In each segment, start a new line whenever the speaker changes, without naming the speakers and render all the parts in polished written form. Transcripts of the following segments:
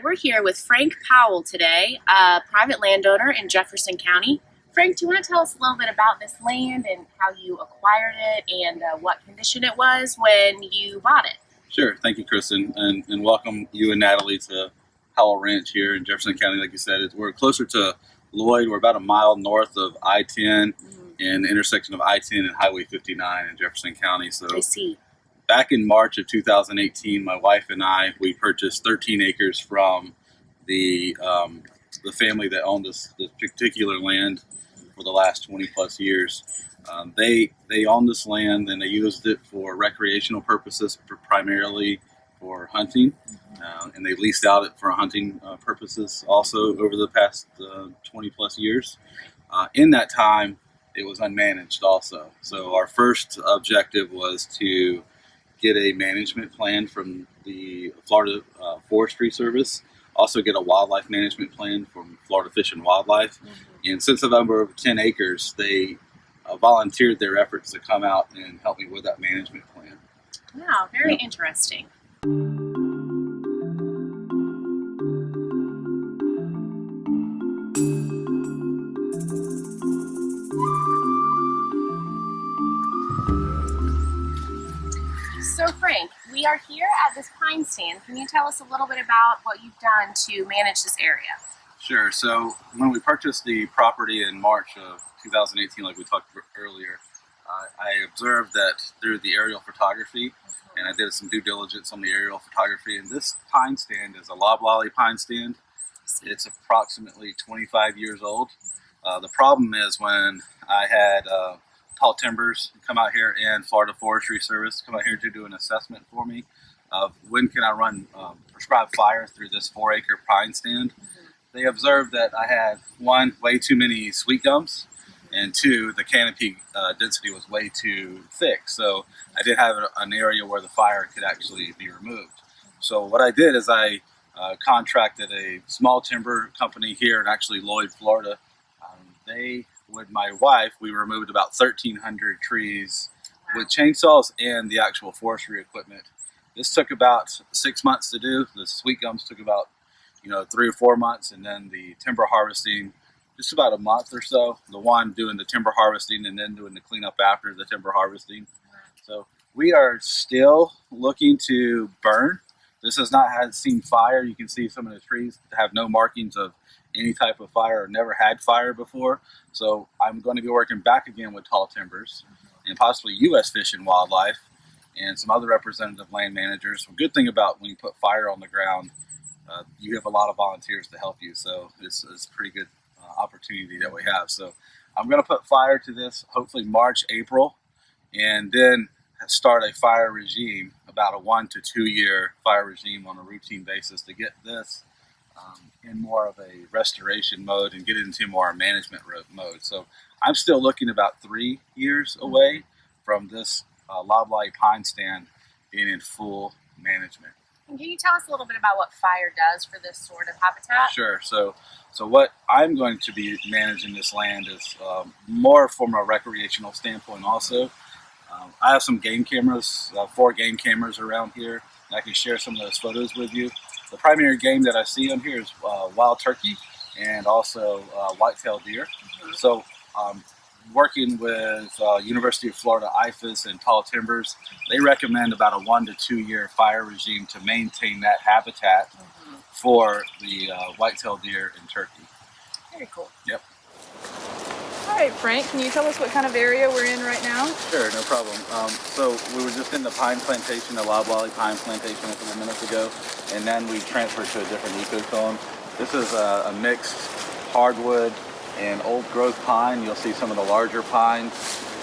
we're here with Frank Powell today, a private landowner in Jefferson County. Frank, do you want to tell us a little bit about this land and how you acquired it and what condition it was when you bought it?
Sure. Thank you, Kristen, and welcome you and Natalie to Powell Ranch here in Jefferson County. Like you said, we're closer to Lloyd. We're about a mile north of I-10 and the intersection of I-10 and Highway 59 in Jefferson County. So
I see.
Back in March of 2018, my wife and I, we purchased 13 acres from the family that owned this particular land for the last 20 plus years. They owned this land and they used it for recreational purposes, primarily for hunting, and they leased out it for hunting purposes also over the past 20 plus years. In that time, it was unmanaged also. So our first objective was to get a management plan from the Florida Forestry Service, also get a wildlife management plan from Florida Fish and Wildlife. And since I've over 10 acres, they volunteered their efforts to come out and help me with that management plan.
Wow, very interesting. So Frank, we are here at this pine stand. Can you tell us a little bit about what you've done to manage this area?
Sure. So when we purchased the property in March of 2018, like we talked earlier, I observed that through the aerial photography, and I did some due diligence on the aerial photography, and this pine stand is a loblolly pine stand. It's approximately 25 years old. The problem is when I had Tall Timbers come out here and Florida Forestry Service come out here to do an assessment for me of when can I run prescribed fire through this 4-acre pine stand. They observed that I had, one, way too many sweet gums, and two, the canopy density was way too thick. So I did have an area where the fire could actually be removed. So what I did is I contracted a small timber company here in actually Lloyd, Florida. With my wife, we removed about 1,300 trees with chainsaws and the actual forestry equipment. This took about 6 months to do. The sweet gums took about 3 or 4 months, and then the timber harvesting just about a month or so. The one doing the timber harvesting and then doing the cleanup after the timber harvesting. So we are still looking to burn. This has not seen fire. You can see some of the trees have no markings of any type of fire or never had fire before. So I'm going to be working back again with Tall Timbers and possibly U.S. Fish and Wildlife and some other representative land managers. The good thing about when you put fire on the ground, you have a lot of volunteers to help you. So it's a pretty good opportunity that we have. So I'm going to put fire to this hopefully March, April, and then start a fire regime, about a 1 to 2 year fire regime on a routine basis to get this in more of a restoration mode and get it into more management mode. So I'm still looking about 3 years away from this loblolly pine stand being in full management.
And can you tell us a little bit about what fire does for this sort of habitat?
Sure. So what I'm going to be managing this land is more from a recreational standpoint also. I have some game cameras, 4 game cameras around here, and I can share some of those photos with you. The primary game that I see on here is wild turkey and also white-tailed deer. So working with University of Florida IFAS and Tall Timbers, they recommend about a 1 to 2 year fire regime to maintain that habitat for the white-tailed deer and turkey.
Very cool.
Yep.
All right, Frank, can you tell us what kind of area we're in right now?
Sure, no problem. So we were just in the pine plantation, the loblolly pine plantation a couple minutes ago, and then we transferred to a different ecozone. This is a mixed hardwood and old growth pine. You'll see some of the larger pines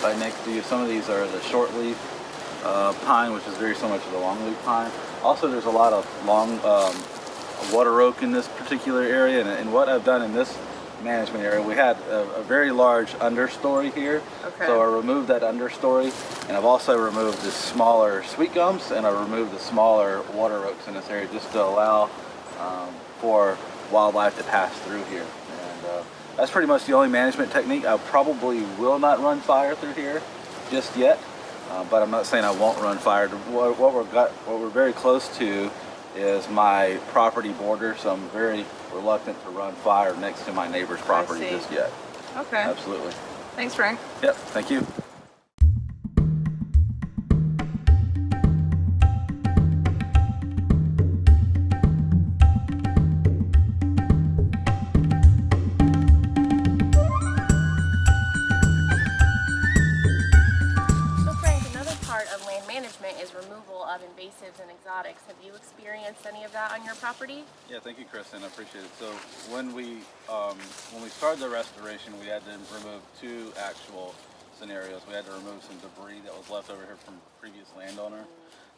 right next to you. Some of these are the shortleaf pine, which is very similar to the longleaf pine. Also, there's a lot of long water oak in this particular area, and what I've done in this management area, we had a very large understory here. Okay. So I removed that understory, and I've also removed the smaller sweet gums, and I removed the smaller water oaks in this area just to allow for wildlife to pass through here. And that's pretty much the only management technique. I probably will not run fire through here just yet, but I'm not saying I won't run fire. What we're very close to is my property border, so I'm very reluctant to run fire next to my neighbor's property
see.
just yet.
Okay.
Absolutely.
Thanks, Frank.
Yep, thank you.
So Frank, another part of land management is removal of invasives and exotics. Have you experienced any of that on your property?
Yeah, thank you, Kristen. I appreciate it. So when we started the restoration, we had to remove two actual scenarios. We had to remove some debris that was left over here from previous landowner.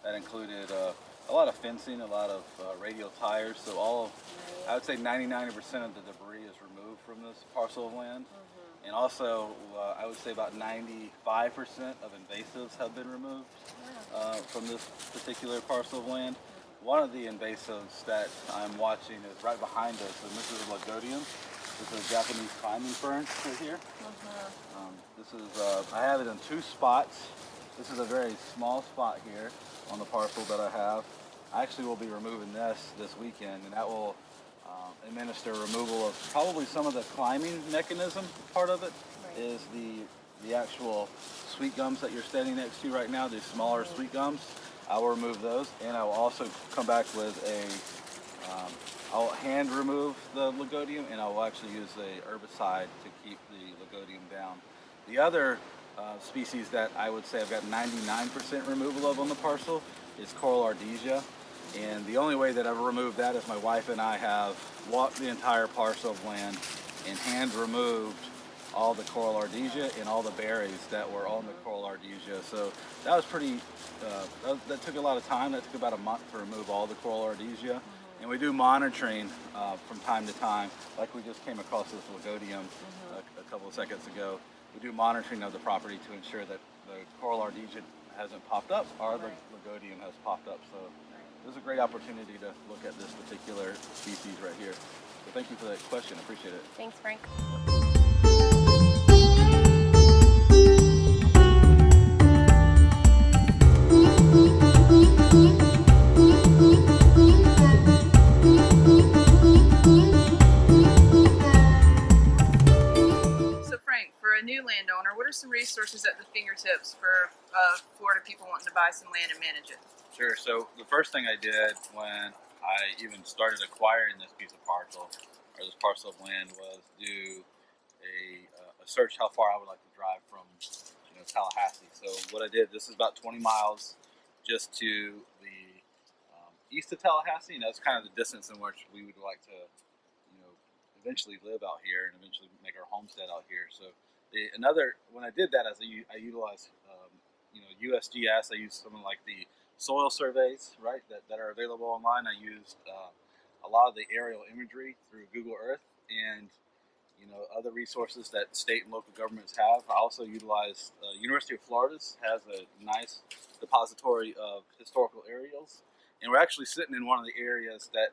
That included a lot of fencing, a lot of radial tires. So I would say 99% of the debris is removed from this parcel of land. And also, I would say about 95% of invasives have been removed from this particular parcel of land. One of the invasives that I'm watching is right behind us, and this is a lagodium. This is a Japanese climbing fern right here. I have it in two spots. This is a very small spot here on the parcel that I have. I actually will be removing this weekend, and that will administer removal of probably some of the climbing mechanism. Part of it is the actual sweet gums that you're standing next to right now, these smaller sweet gums. I will remove those, and I will also come back with I'll hand remove the lagodium, and I will actually use a herbicide to keep the lagodium down. The other species that I would say I've got 99% removal of on the parcel is coral ardesia. And the only way that I've removed that is my wife and I have walked the entire parcel of land and hand removed all the coral ardesia and all the berries that were on the coral ardesia. So that was that took a lot of time. That took about a month to remove all the coral ardesia. And we do monitoring from time to time, like we just came across this lagodium a couple of seconds ago. We do monitoring of the property to ensure that the coral ardesia hasn't popped up or the lagodium has popped up. So this is a great opportunity to look at this particular species right here. So thank you for that question. I appreciate it.
Thanks, Frank.
So Frank, for a new landowner, what are some resources at the fingertips for Florida people wanting to buy some land and manage it?
Sure. So the first thing I did when I even started acquiring this piece of parcel or this parcel of land was do a search how far I would like to drive from Tallahassee. So what I did, this is about 20 miles just to the east of Tallahassee, and that's kind of the distance in which we would like to eventually live out here and eventually make our homestead out here. So when I did that, I utilized USGS. I used something like the soil surveys, right, that are available online. I used a lot of the aerial imagery through Google Earth and other resources that state and local governments have. I also utilized University of Florida's has a nice depository of historical aerials, and we're actually sitting in one of the areas that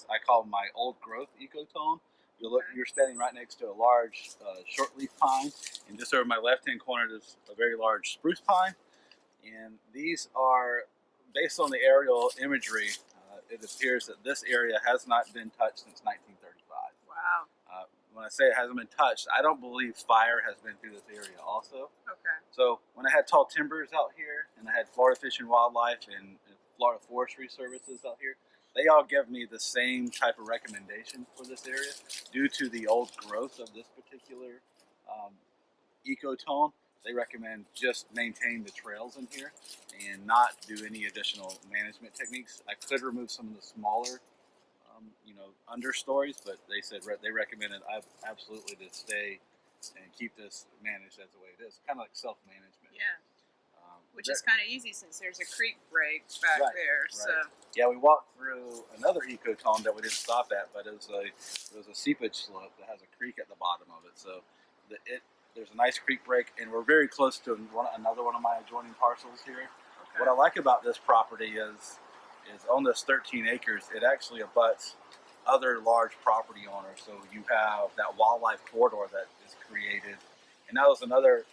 I call my old growth ecotone. You're standing right next to a large shortleaf pine, and just over my left-hand corner is a very large spruce pine. And these are, based on the aerial imagery, it appears that this area has not been touched since 1935.
Wow.
When I say it hasn't been touched, I don't believe fire has been through this area also.
Okay.
So when I had tall timbers out here, and I had Florida Fish and Wildlife and Florida Forestry Services out here, they all give me the same type of recommendation for this area due to the old growth of this particular ecotone. They recommend just maintain the trails in here and not do any additional management techniques. I could remove some of the smaller, understories, but they said they recommended absolutely to stay and keep this managed as the way it is, kind of like self-management.
Yeah. Which is kind of easy since there's a creek break back there.
Right.
So
yeah, we walked through another ecotone that we didn't stop at, but it was a seepage slope that has a creek at the bottom of it. So there's a nice creek break, and we're very close to another one of my adjoining parcels here. Okay. What I like about this property is on this 13 acres, it actually abuts other large property owners. So you have that wildlife corridor that is created, and that was another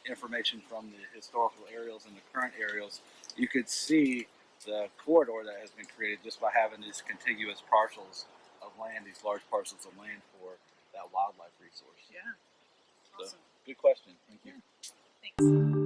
information from the historical aerials and the current aerials. You could see the corridor that has been created just by having these contiguous parcels of land, these large parcels of land for that wildlife resource.
Yeah.
So,
Awesome.
good question. Thank you.
Thanks.